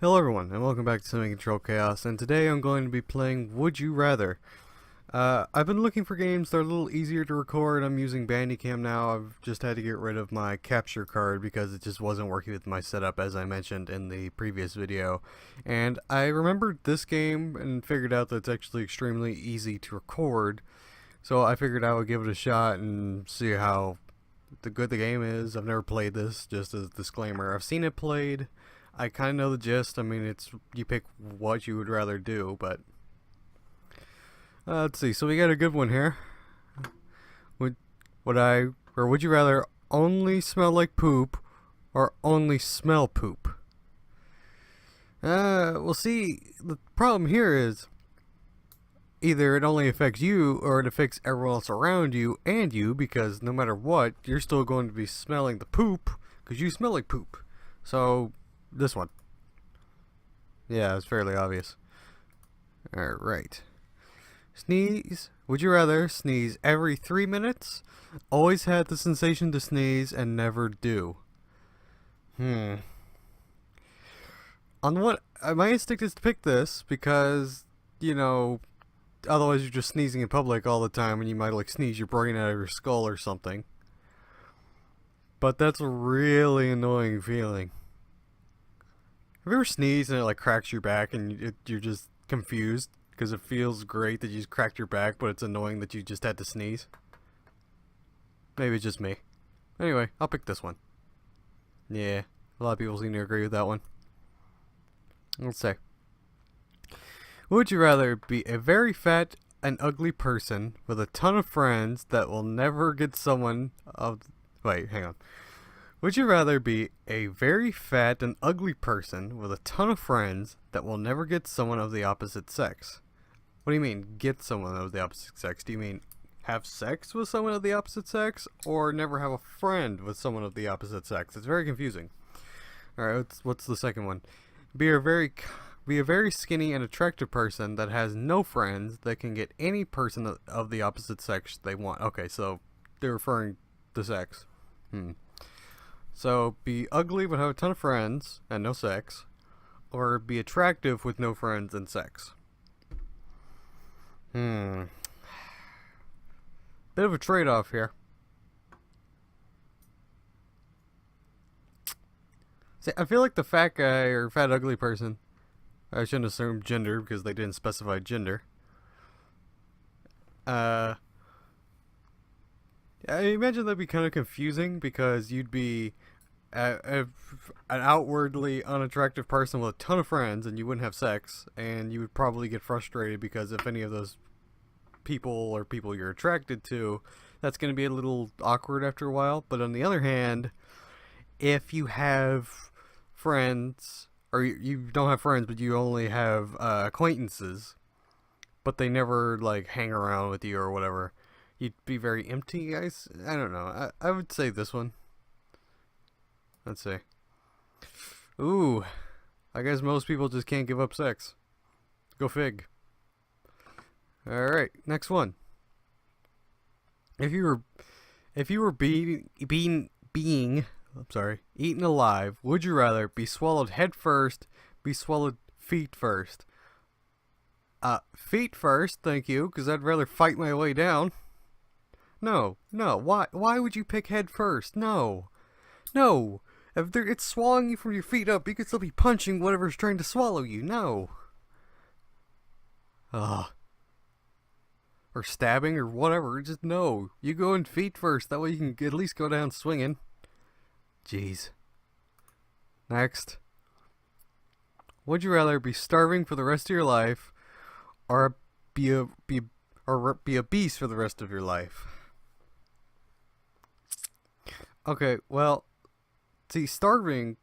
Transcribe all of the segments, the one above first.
Hello everyone, and welcome back to Semi Control Chaos, and today I'm going to be playing Would You Rather. I've been looking for games that are a little easier to record. I'm using Bandicam now. I've just had to get rid of my capture card because it just wasn't working with my setup, as I mentioned in the previous video. And I remembered this game and figured out that it's actually extremely easy to record, so I figured I would give it a shot and see how good the game is. I've never played this, just as a disclaimer. I've seen it played. I kind of know the gist. I mean, it's you pick what you would rather do, but let's see. So we got a good one here. Would would you rather only smell like poop or only smell poop? We'll see. The problem here is either it only affects you or it affects everyone else around you and you, because no matter what, you're still going to be smelling the poop because you smell like poop. So this one. Yeah, it's fairly obvious. Alright. Sneeze. Would you rather sneeze every 3 minutes? Always had the sensation to sneeze and never do. On what? My instinct is to pick this because, otherwise you're just sneezing in public all the time and you might sneeze your brain out of your skull or something. But that's a really annoying feeling. Have you ever sneezed and it cracks your back and you're just confused because it feels great that you just cracked your back, but it's annoying that you just had to sneeze? Maybe it's just me. Anyway, I'll pick this one. Yeah, a lot of people seem to agree with that one. Let's say, would you rather be a very fat and ugly person with a ton of friends that will never get someone of... Wait, hang on. Would you rather be a very fat and ugly person with a ton of friends that will never get someone of the opposite sex? What do you mean, get someone of the opposite sex? Do you mean have sex with someone of the opposite sex, or never have a friend with someone of the opposite sex? It's very confusing. Alright, what's the second one? Be a very skinny and attractive person that has no friends that can get any person of the opposite sex they want. Okay, so they're referring to sex. So, be ugly but have a ton of friends and no sex, or be attractive with no friends and sex. Bit of a trade-off here. See, I feel like the fat guy or fat ugly person, I shouldn't assume gender because they didn't specify gender. I imagine that'd be kind of confusing because you'd be an outwardly unattractive person with a ton of friends and you wouldn't have sex, and you would probably get frustrated because if any of those people or people you're attracted to, that's going to be a little awkward after a while. But on the other hand, if you have friends, or you don't have friends but you only have acquaintances, but they never hang around with you or whatever, you'd be very empty, guys. I don't know. I would say this one. Let's see. Ooh. I guess most people just can't give up sex. Go fig. Alright, next one. If you were being eaten alive, would you rather be swallowed head first, be swallowed feet first? Feet first, thank you, because I'd rather fight my way down. No. Why would you pick head first? No. If it's swallowing you from your feet up, you could still be punching whatever's trying to swallow you. No. Or stabbing or whatever. Just no. You go in feet first. That way you can at least go down swinging. Jeez. Next. Would you rather be starving for the rest of your life, or be a beast for the rest of your life? Okay, well, see, starving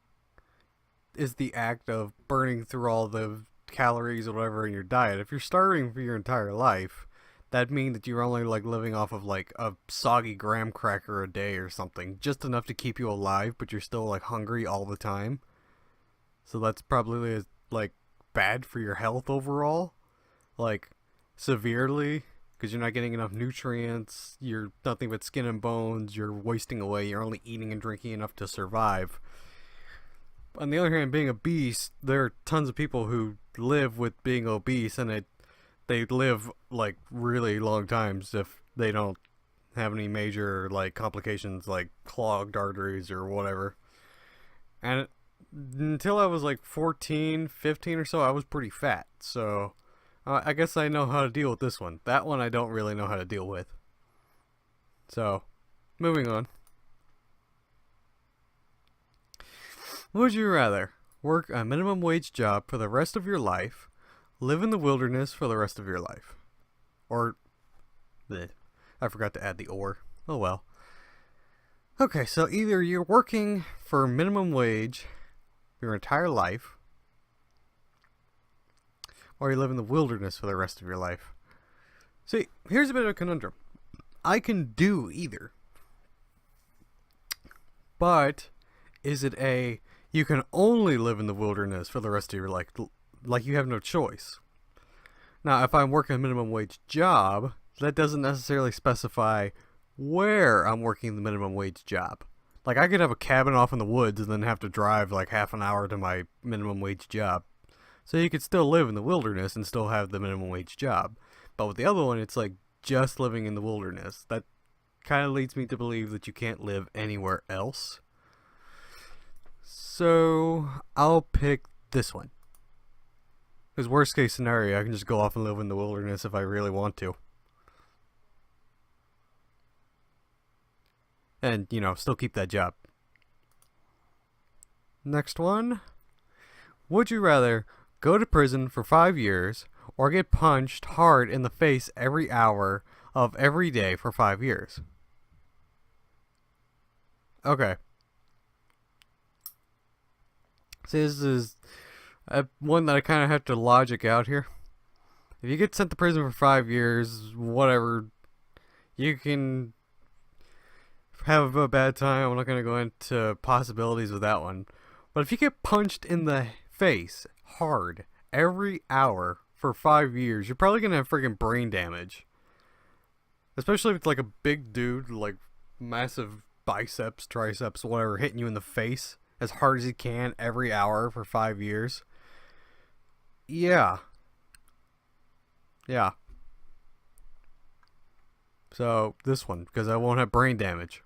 is the act of burning through all the calories or whatever in your diet. If you're starving for your entire life, that'd mean that you're only living off of a soggy graham cracker a day or something, just enough to keep you alive, but you're still hungry all the time. So that's probably bad for your health overall, severely. Because you're not getting enough nutrients, you're nothing but skin and bones, you're wasting away, you're only eating and drinking enough to survive. on the other hand, being obese, there are tons of people who live with being obese, and they live like really long times if they don't have any major like complications like clogged arteries or whatever. And until I was like 14, 15 or so, I was pretty fat. So I guess I know how to deal with this one. That one I don't really know how to deal with. So, moving on. Would you rather work a minimum wage job for the rest of your life, live in the wilderness for the rest of your life? Or, bleh, I forgot to add the or. Oh well. Okay, so either you're working for minimum wage your entire life, or you live in the wilderness for the rest of your life. See, here's a bit of a conundrum. I can do either. But is it a you can only live in the wilderness for the rest of your life, like you have no choice? Now, if I'm working a minimum wage job, that doesn't necessarily specify where I'm working the minimum wage job. Like, I could have a cabin off in the woods and then have to drive like half an hour to my minimum wage job. So you could still live in the wilderness and still have the minimum wage job. But with the other one, it's like just living in the wilderness. That kind of leads me to believe that you can't live anywhere else. So I'll pick this one. Because worst case scenario, I can just go off and live in the wilderness if I really want to. And, you know, still keep that job. Next one. Would you rather go to prison for 5 years or get punched hard in the face every hour of every day for 5 years? Okay. See, this is one that I kind of have to logic out here. If you get sent to prison for 5 years, whatever, you can have a bad time. I'm not going to go into possibilities with that one. But if you get punched in the face hard every hour for 5 years, you're probably going to have freaking brain damage. Especially if it's like a big dude, like massive biceps, triceps, whatever, hitting you in the face as hard as he can every hour for 5 years. Yeah. Yeah. So, this one, because I won't have brain damage.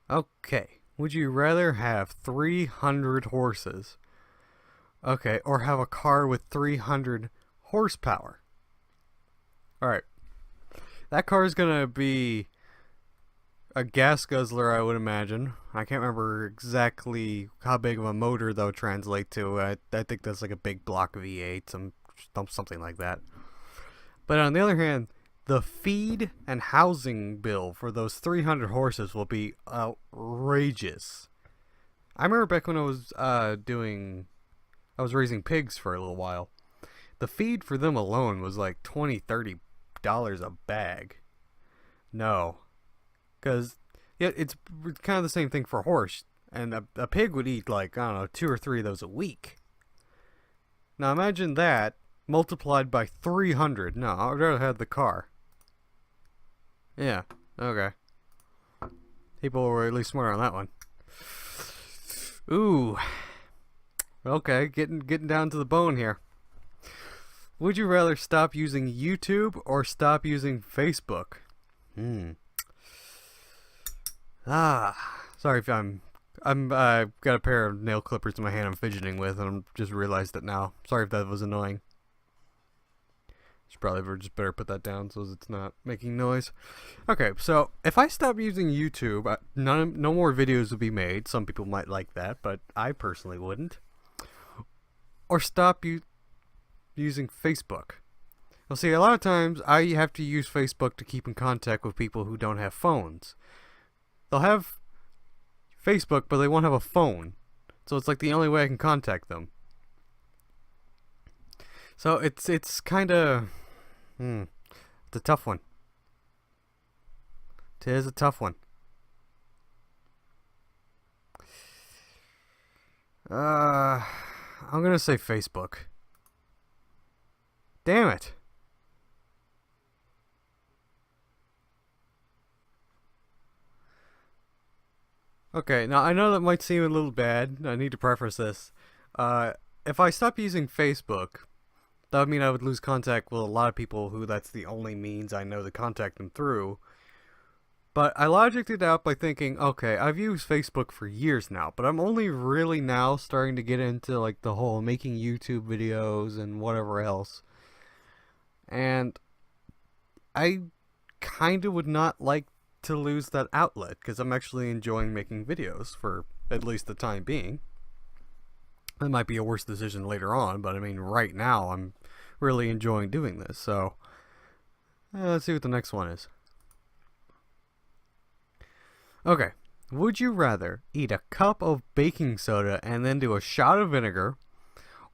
Okay. Would you rather have 300 horses? Okay, or have a car with 300 horsepower? Alright. That car is going to be a gas guzzler, I would imagine. I can't remember exactly how big of a motor they'll translate to. I think that's like a big block V8, something like that. But on the other hand, the feed and housing bill for those 300 horses will be outrageous. I remember back when I was raising pigs for a little while. The feed for them alone was like $20-$30 a bag. No. Because yeah, it's kind of the same thing for a horse. And a pig would eat like, I don't know, 2 or 3 of those a week. Now imagine that multiplied by 300. No, I'd rather have the car. Yeah, okay. People were at least smart on that one. Ooh. Okay, getting down to the bone here. Would you rather stop using YouTube or stop using Facebook? Sorry if I've got a pair of nail clippers in my hand I'm fidgeting with, and I just realized it now. Sorry if that was annoying. Should probably just better put that down so it's not making noise. Okay, so if I stop using YouTube, no more videos will be made. Some people might like that, but I personally wouldn't. Or stop using Facebook. Well, see, a lot of times I have to use Facebook to keep in contact with people who don't have phones. They'll have Facebook, but they won't have a phone. So it's like the only way I can contact them. So it's kind of, it's a tough one. It is a tough one. I'm gonna say Facebook. Damn it. Okay, now I know that might seem a little bad. I need to preface this. If I stop using Facebook, that would mean I would lose contact with a lot of people who that's the only means I know to contact them through. But I logicked it out by thinking, okay, I've used Facebook for years now, but I'm only really now starting to get into like the whole making YouTube videos and whatever else. And I kind of would not like to lose that outlet because I'm actually enjoying making videos for at least the time being. It might be a worse decision later on, but I mean, right now I'm really enjoying doing this. So let's see what the next one is. Okay, would you rather eat a cup of baking soda and then do a shot of vinegar,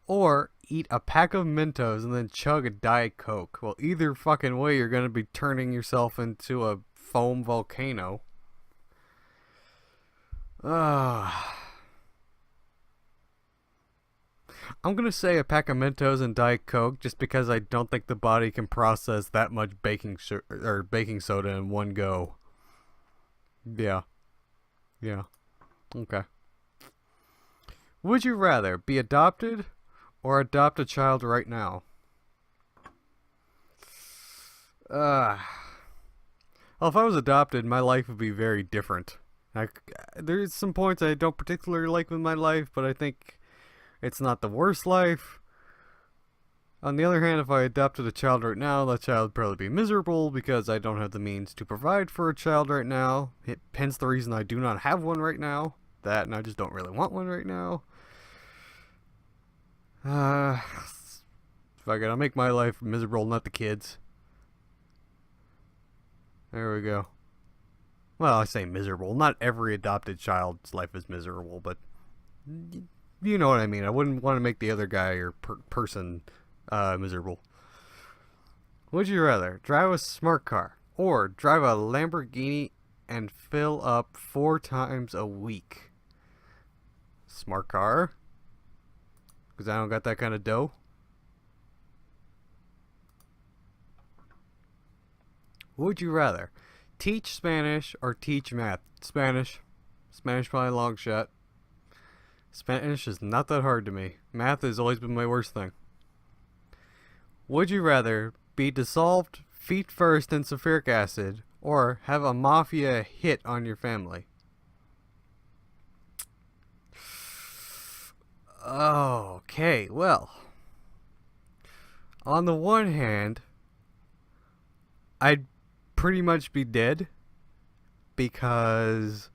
or eat a pack of Mentos and then chug a Diet Coke? Well, either fucking way, you're gonna be turning yourself into a foam volcano. I'm gonna say a pack of Mentos and Diet Coke just because I don't think the body can process that much baking soda in one go. Yeah. Okay. Would you rather be adopted or adopt a child right now? Well, if I was adopted, my life would be very different. There's some points I don't particularly like with my life, but I think it's not the worst life. On the other hand, if I adopted a child right now, that child would probably be miserable because I don't have the means to provide for a child right now. Hence the reason I do not have one right now. That, and I just don't really want one right now. Fuck it, I'll make my life miserable, not the kids. There we go. Well, I say miserable. Not every adopted child's life is miserable, but you know what I mean. I wouldn't want to make the other guy or person miserable. Would you rather drive a smart car or drive a Lamborghini and fill up 4 times a week? Smart car? Because I don't got that kind of dough. Would you rather teach Spanish or teach math? Spanish. Spanish probably a long shot. Spanish is not that hard to me. Math has always been my worst thing. Would you rather be dissolved feet first in sulfuric acid or have a mafia hit on your family? Okay, well, on the one hand, I'd pretty much be dead because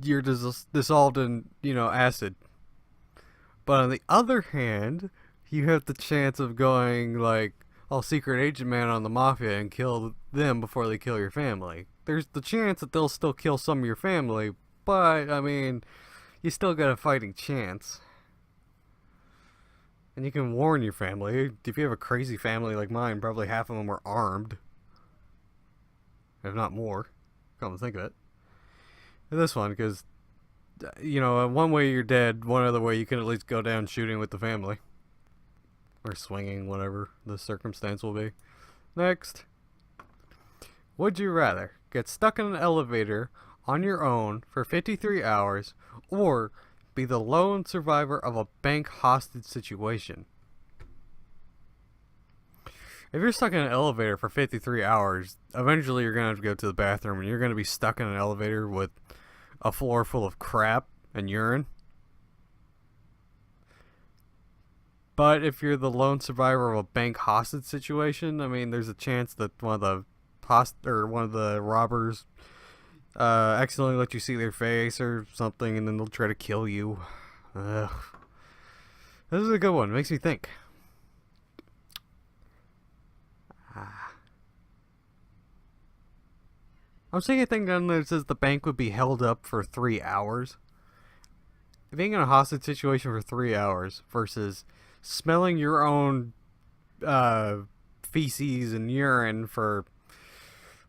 you're dissolved in, acid. But on the other hand, you have the chance of going like all secret agent man on the mafia and kill them before they kill your family. There's the chance that they'll still kill some of your family, but I mean, you still got a fighting chance. And you can warn your family. If you have a crazy family like mine, probably half of them are armed. If not more. Come to think of it. And this one, because, one way you're dead, one other way you can at least go down shooting with the family. Or swinging, whatever the circumstance will be. Next. Would you rather get stuck in an elevator on your own for 53 hours or be the lone survivor of a bank hostage situation? If you're stuck in an elevator for 53 hours, eventually you're going to have to go to the bathroom and you're going to be stuck in an elevator with a floor full of crap and urine. But if you're the lone survivor of a bank hostage situation, I mean, there's a chance that one of the robbers accidentally let you see their face or something, and then they'll try to kill you. Ugh. This is a good one. Makes me think. I'm seeing a thing down there that says the bank would be held up for 3 hours. Being in a hostage situation for 3 hours versus smelling your own feces and urine for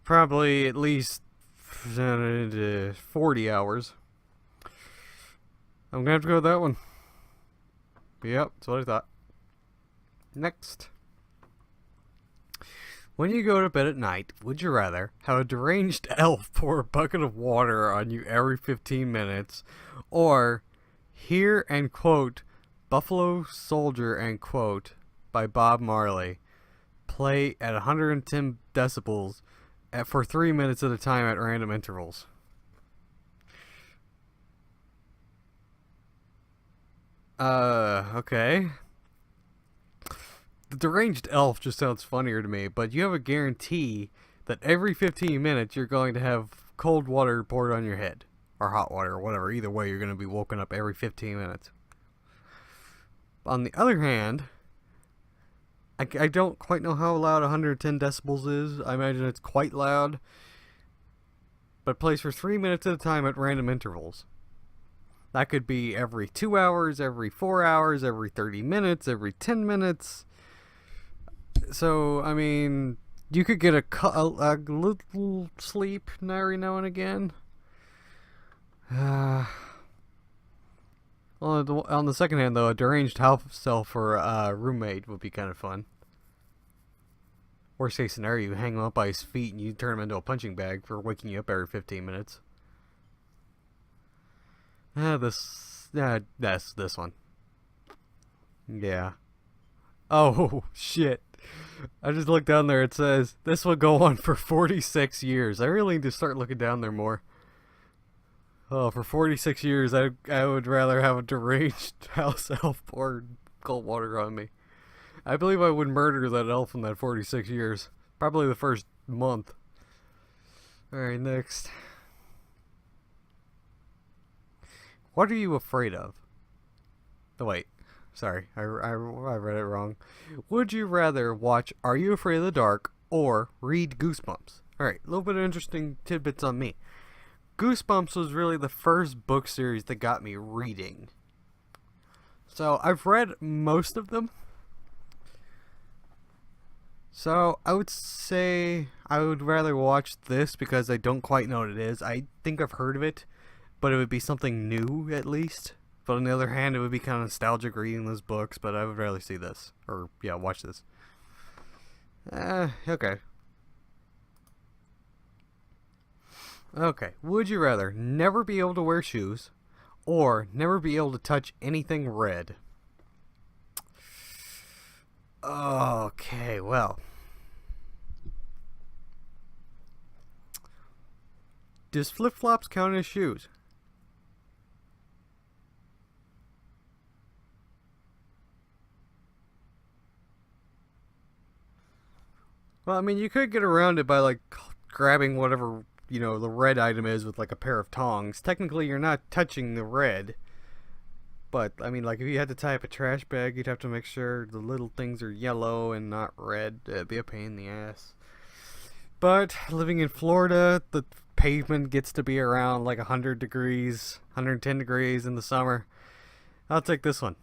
probably at least 40 hours. I'm gonna have to go with that one. Yep, that's what I thought. Next. When you go to bed at night, would you rather have a deranged elf pour a bucket of water on you every 15 minutes, or hear and quote Buffalo Soldier and quote by Bob Marley play at 110 decibels for 3 minutes at a time at random intervals? Okay. The deranged elf just sounds funnier to me, but you have a guarantee that every 15 minutes you're going to have cold water poured on your head. Or hot water, or whatever. Either way, you're going to be woken up every 15 minutes. On the other hand, I don't quite know how loud 110 decibels is. I imagine it's quite loud. But it plays for 3 minutes at a time at random intervals. That could be every 2 hours, every 4 hours, every 30 minutes, every 10 minutes. So, I mean, you could get a little sleep every now and again. On the second hand, though, a deranged house elf or a roommate would be kind of fun. Worst case scenario, you hang him up by his feet and you turn him into a punching bag for waking you up every 15 minutes. That's this one. Yeah. Oh, shit. I just looked down there. It says, this will go on for 46 years. I really need to start looking down there more. Oh, for 46 years, I would rather have a deranged house elf pour cold water on me. I believe I would murder that elf in that 46 years. Probably the first month. Alright, next. What are you afraid of? Oh, wait. Sorry, I read it wrong. Would you rather watch Are You Afraid of the Dark or read Goosebumps? Alright, a little bit of interesting tidbits on me. Goosebumps was really the first book series that got me reading. So, I've read most of them. So, I would say I would rather watch this because I don't quite know what it is. I think I've heard of it, but it would be something new at least. But on the other hand, it would be kind of nostalgic reading those books, but I would rather see this. Or, yeah, watch this. Okay. Okay, would you rather never be able to wear shoes or never be able to touch anything red? Okay, well. Does flip-flops count as shoes? Well, I mean, you could get around it by, like, grabbing whatever, you know, the red item is with, like, a pair of tongs. Technically, you're not touching the red. But, I mean, like, if you had to tie up a trash bag, you'd have to make sure the little things are yellow and not red. It'd be a pain in the ass. But, living in Florida, the pavement gets to be around, like, 100 degrees, 110 degrees in the summer. I'll take this one.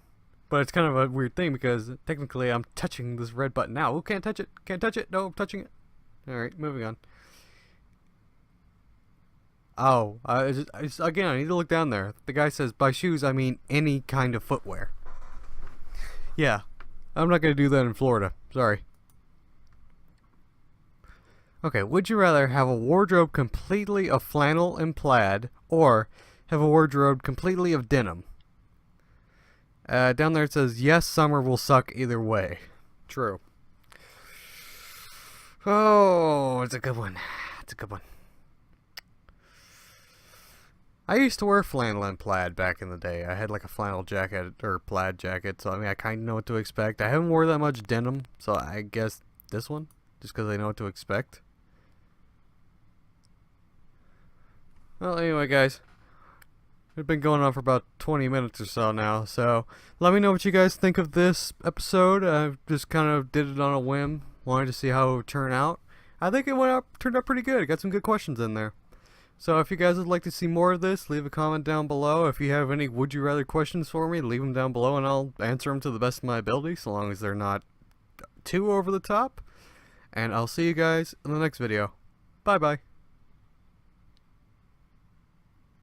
But it's kind of a weird thing because technically I'm touching this red button now. Oh, can't touch it. Can't touch it. No, I'm touching it. Alright, moving on. Oh, again, I need to look down there. The guy says, by shoes, I mean any kind of footwear. Yeah, I'm not going to do that in Florida. Sorry. Okay, would you rather have a wardrobe completely of flannel and plaid or have a wardrobe completely of denim? Down there it says, yes, summer will suck either way. True. Oh, it's a good one. It's a good one. I used to wear flannel and plaid back in the day. I had like a flannel jacket or plaid jacket, so I mean I kind of know what to expect. I haven't worn that much denim, so I guess this one, just because I know what to expect. Well, anyway, guys. We've been going on for about 20 minutes or so now, so let me know what you guys think of this episode. I just kind of did it on a whim, wanted to see how it would turn out. I think it turned out pretty good. Got some good questions in there. So if you guys would like to see more of this, leave a comment down below. If you have any would you rather questions for me, leave them down below and I'll answer them to the best of my ability, so long as they're not too over the top. And I'll see you guys in the next video. Bye bye.